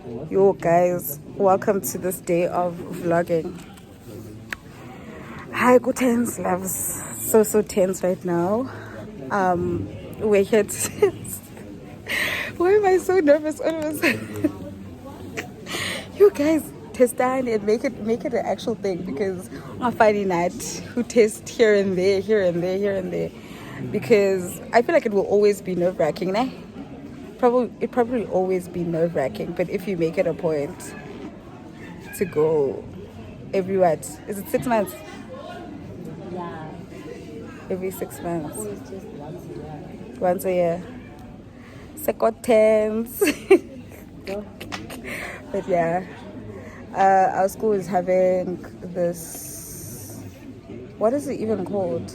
Yo guys, welcome to this day of vlogging. Hi, good tense loves. So tense right now. We're here to why am I so nervous all of a sudden? You guys test down and make it an actual thing, because on Friday night who test here and there, because I feel like it will always be nerve-wracking, né? It probably always be nerve-wracking, but if you make it a point to go every what? Is it 6 months? Yeah. Every 6 months. Always just once a year. Once a year. Second tense. But yeah. Our school is having this, what is it even called?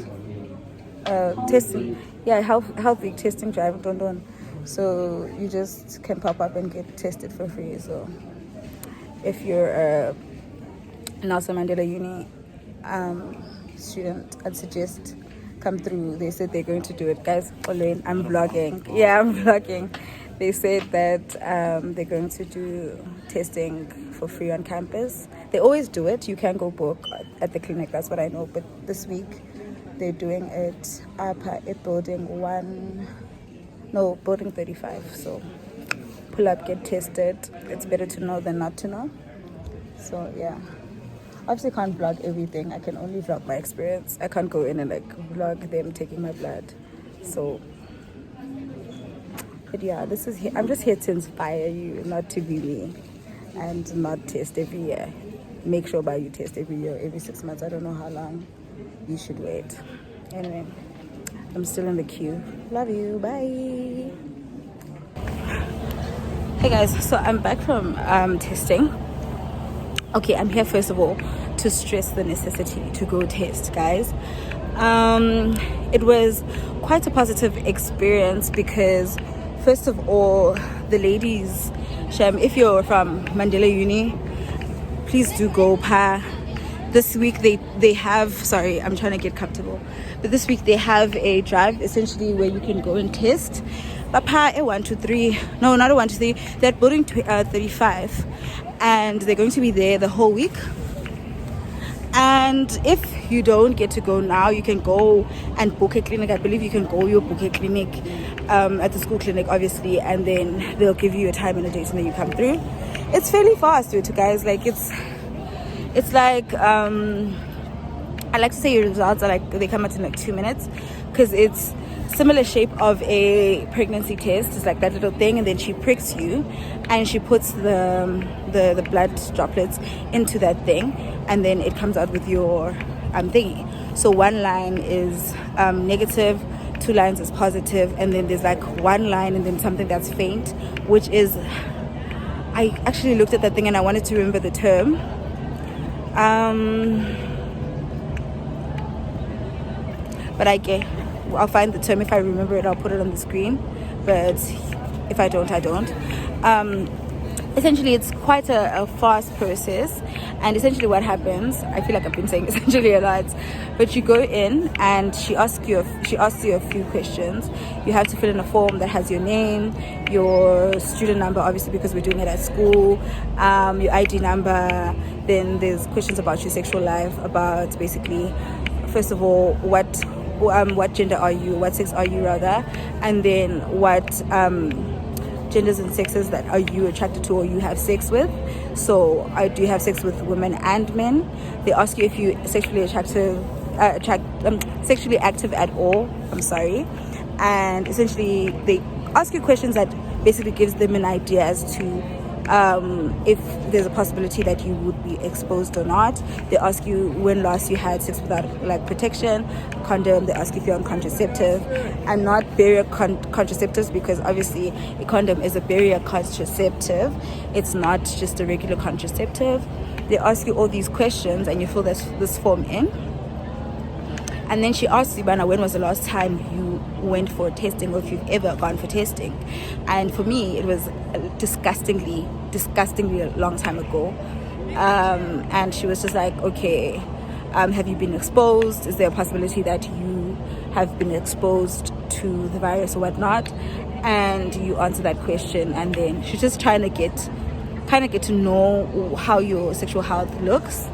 Testing. Yeah, healthy testing drive. Don't. So you just can pop up and get tested for free. So if you're a Nelson Mandela Uni student, I'd suggest come through. They said they're going to do it. Guys, I'm vlogging. Yeah, I'm vlogging. They said that they're going to do testing for free on campus. They always do it. You can go book at the clinic, that's what I know. But this week they're doing it up at building 35. So pull up, get tested. It's better to know than not to know. So yeah, obviously can't vlog everything. I can only vlog my experience. I can't go in and like vlog them taking my blood. So but yeah, I'm just here to inspire you, not to be me, and not test every year. Make sure you test every year, every 6 months. I don't know how long you should wait. Anyway, I'm still in the queue. Love you. Bye. Hey guys, so I'm back from testing. Okay, I'm here first of all to stress the necessity to go test, guys. It was quite a positive experience because, first of all, the ladies, Shem, if you're from Mandela Uni, please do go. This week they have, sorry, I'm trying to get comfortable, but this week they have a drive essentially where you can go and test. But a 123, no, not a 123, they're at building 35, and they're going to be there the whole week. And if you don't get to go now, you can go and book a clinic. I believe you can go book a clinic at the school clinic, obviously, and then they'll give you a time and a date and then you come through. It's fairly fast, guys. Like it's like I like to say your results are like they come out in like 2 minutes, because it's similar shape of a pregnancy test. It's like that little thing, and then she pricks you and she puts the blood droplets into that thing, and then it comes out with your thingy. So one line is negative, 2 lines is positive, and then there's like 1 line and then something that's faint, which is, I actually looked at that thing and I wanted to remember the term. But I'll find the term. If I remember it, I'll put it on the screen, but if I don't, I don't. Essentially, it's quite a fast process, and essentially what happens, I feel like I've been saying essentially a lot, but you go in and she asks you a few questions. You have to fill in a form that has your name, your student number, obviously because we're doing it at school, your ID number. Then there's questions about your sexual life, about basically, first of all, what gender are you, what sex are you rather, and then what genders and sexes that are you attracted to or you have sex with. So do you have sex with women and men? They ask you if you sexually sexually active at all. I'm sorry. And essentially they ask you questions that basically gives them an idea as to if there's a possibility that you would be exposed or not. They ask you when last you had sex without like protection, condom. They ask if you're on contraceptive and not barrier contraceptives, because obviously a condom is a barrier contraceptive. It's not just a regular contraceptive. They ask you all these questions and you fill this form in. And then she asks you, Bana, when was the last time you went for testing, or if you've ever gone for testing? And for me, it was disgustingly a long time ago. And she was just like, okay, have you been exposed? Is there a possibility that you have been exposed to the virus or whatnot? And you answer that question, and then she's just trying to get kind of get to know how your sexual health looks.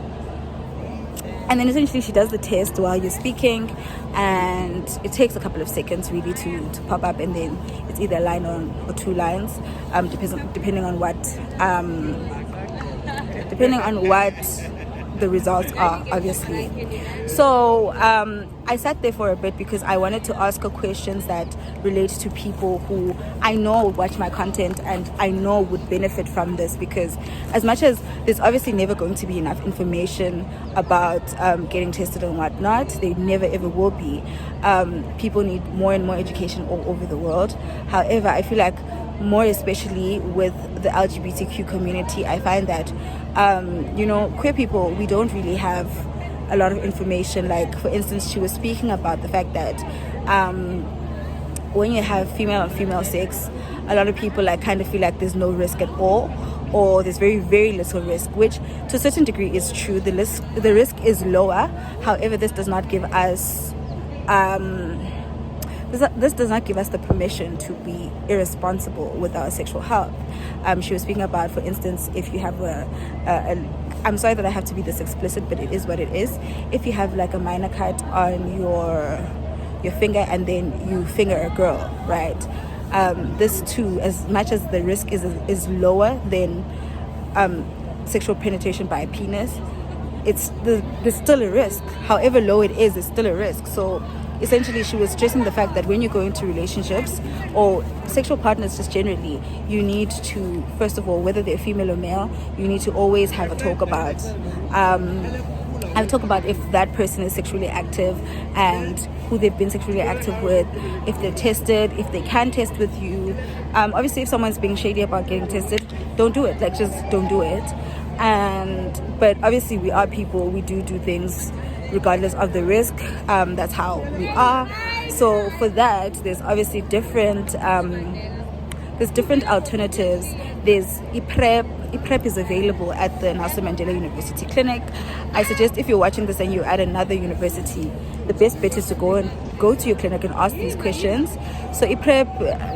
And then essentially she does the test while you're speaking, and it takes a couple of seconds really to pop up, and then it's either a line or 2 lines, depending on what the results are, obviously. So I sat there for a bit because I wanted to ask her questions that relate to people who I know watch my content and I know would benefit from this, because as much as there's obviously never going to be enough information about getting tested and whatnot, there never ever will be. People need more and more education all over the world. However, I feel like more especially with the LGBTQ community, I find that queer people, we don't really have a lot of information. Like, for instance, she was speaking about the fact that when you have female on female sex, a lot of people like kind of feel like there's no risk at all, or there's very, very little risk, which to a certain degree is true. The risk is lower. However, this does not give us this does not give us the permission to be irresponsible with our sexual health. She was speaking about, for instance, if you have I'm sorry that I have to be this explicit, but it is what it is. If you have like a minor cut on your finger and then you finger a girl, right? This too, as much as the risk is lower than sexual penetration by a penis, there's still a risk. However low it is, it's still a risk. So essentially she was stressing the fact that when you go into relationships or sexual partners just generally, you need to, first of all, whether they're female or male, you need to always have a talk about if that person is sexually active and who they've been sexually active with, if they're tested, if they can test with you. Obviously if someone's being shady about getting tested, don't do it. Like, just don't do it. But obviously we are people, we do things regardless of the risk. That's how we are. So for that, there's obviously different alternatives. There's PrEP is available at the Nelson Mandela University Clinic. I suggest if you're watching this and you're at another university, the best bet is to go to your clinic and ask these questions. So PrEP,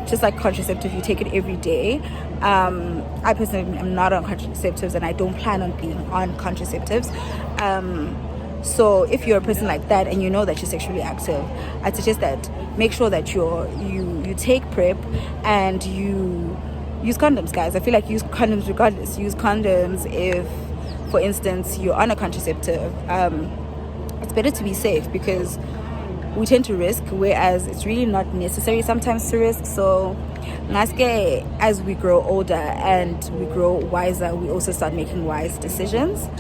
just like contraceptive, you take it every day. I personally am not on contraceptives and I don't plan on being on contraceptives. So if you're a person like that and you know that you're sexually active, I'd suggest that make sure that you take PrEP and you use condoms, guys. I feel like use condoms regardless. Use condoms if, for instance, you're on a contraceptive. It's better to be safe because we tend to risk, whereas it's really not necessary sometimes to risk. So as we grow older and we grow wiser, we also start making wise decisions.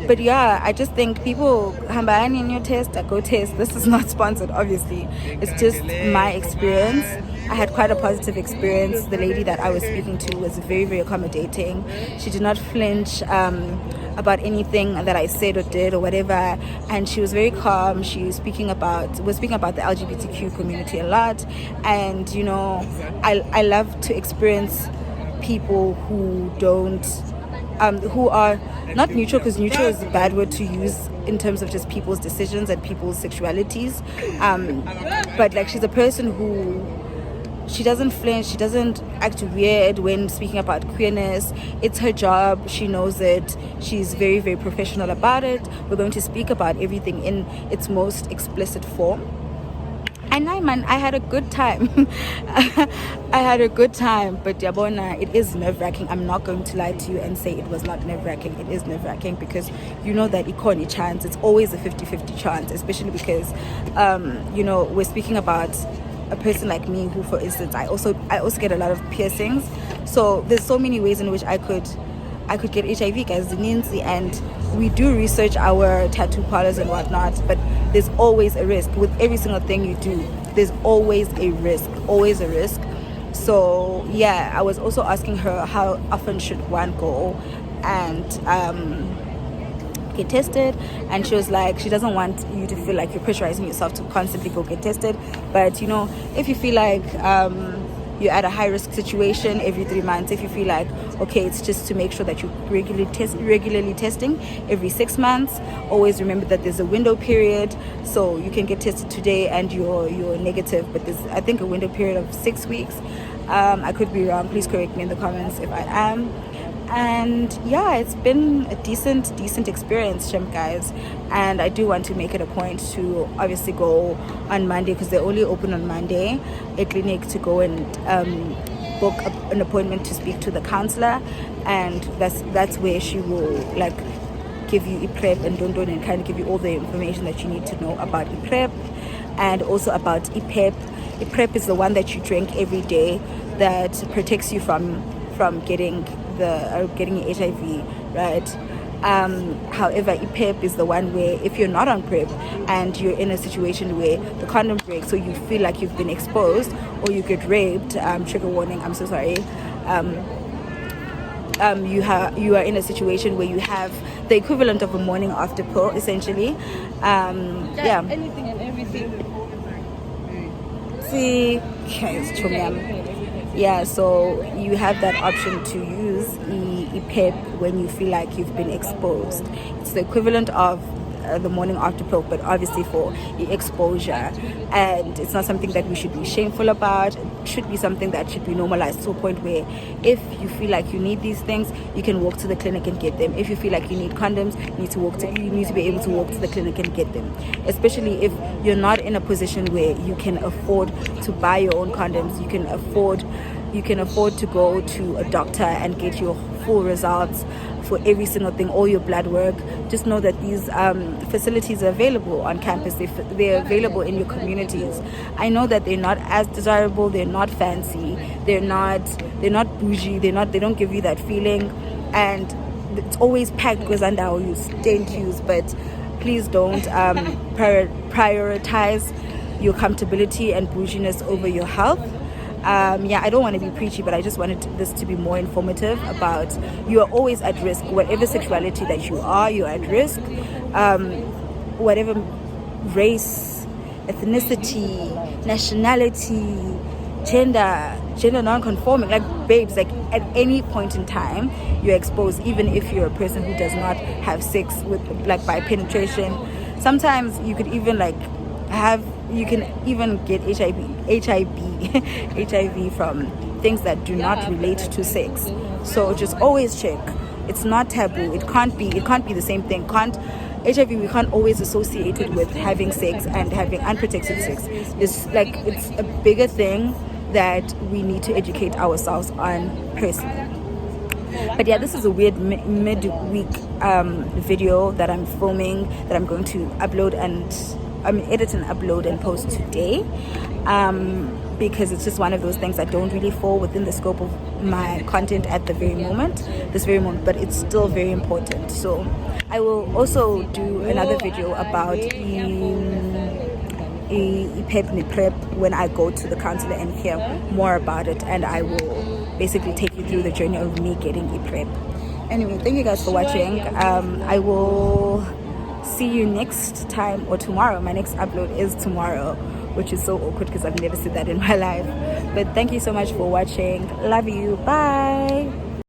But yeah, I just think people, hambani in your test, go test. This is not sponsored, obviously. It's just my experience. I had quite a positive experience. The lady that I was speaking to was very, very accommodating. She did not flinch about anything that I said or did or whatever, and she was very calm. She was speaking about the LGBTQ community a lot, and I love to experience people who are not neutral, because neutral is a bad word to use in terms of just people's decisions and people's sexualities, but like, she's a person who, she doesn't flinch, she doesn't act weird when speaking about queerness. It's her job, she knows it, she's very, very professional about it. We're going to speak about everything in its most explicit form. And I had a good time. But Yabona, it is nerve-wracking. I'm not going to lie to you and say it was not nerve-wracking. It is nerve-wracking because you know that ikoni chance. It's always a 50-50 chance, especially because we're speaking about a person like me who, for instance, I also get a lot of piercings. So there's so many ways in which I could get HIV, guys, and we do research our tattoo parlors and whatnot, but there's always a risk with every single thing you do. There's always a risk. So yeah, I was also asking her how often should one go and get tested, and she was like, she doesn't want you to feel like you're pressurizing yourself to constantly go get tested, but if you feel like you're at a high risk situation every 3 months, if you feel like, okay, it's just to make sure that you're regularly testing every 6 months, always remember that there's a window period. So you can get tested today and you're negative, but there's, I think, a window period of 6 weeks. I could be wrong. Please correct me in the comments if I am. And yeah, it's been a decent experience, Shemp guys. And I do want to make it a point to obviously go on Monday, because they're only open on Monday, a clinic, to go and book an appointment to speak to the counselor. And that's where she will like give you e-prep and don't and kind of give you all the information that you need to know about e-prep, and also about e-pep. E-prep is the one that you drink every day that protects you from getting getting HIV, right? However, e-pep is the one where if you're not on PrEP and you're in a situation where the condom breaks, so you feel like you've been exposed or you get raped, trigger warning, I'm so sorry, you are in a situation where you have the equivalent of a morning after pill, essentially. Yeah. Anything and everything. See, guys, yeah, so you have that option to use e-pep when you feel like you've been exposed. It's the equivalent of the morning after pill, but obviously for exposure. And it's not something that we should be shameful about. It should be something that should be normalized to a point where if you feel like you need these things, you can walk to the clinic and get them. If you feel like you need condoms, you need to be able to walk to the clinic and get them. Especially if you're not in a position where you can afford to buy your own condoms, you can afford to go to a doctor and get your full results for every single thing, all your blood work. Just know that these facilities are available on campus. They're available in your communities. I know that they're not as desirable, they're not fancy, they're not bougie, they don't give you that feeling, and it's always packed because under you stay queues. But please don't prioritize your comfortability and bouginess over your health. I don't want to be preachy, but I just wanted this to be more informative about you are always at risk. Whatever sexuality that you are, you're at risk. Whatever race, ethnicity, nationality, gender non-conforming, like babes, like at any point in time you're exposed, even if you're a person who does not have sex with, like, by penetration. Sometimes you could even you can even get HIV from things that do not relate to sex. So just always check. It's not taboo. It can't be the same thing. HIV, we can't always associate it with having sex and having unprotected sex. It's a bigger thing that we need to educate ourselves on personally. But yeah, this is a weird midweek video that I'm filming, that I'm going to upload and edit and upload and post today, because it's just one of those things that don't really fall within the scope of my content at this very moment, but it's still very important. So I will also do another video about e-pep and PrEP when I go to the counselor and hear more about it, and I will basically take you through the journey of me getting e-prep. Anyway, thank you guys for watching. I will see you next time, or tomorrow. My next upload is tomorrow, which is so awkward because I've never said that in my life. But thank you so much for watching. Love you. Bye.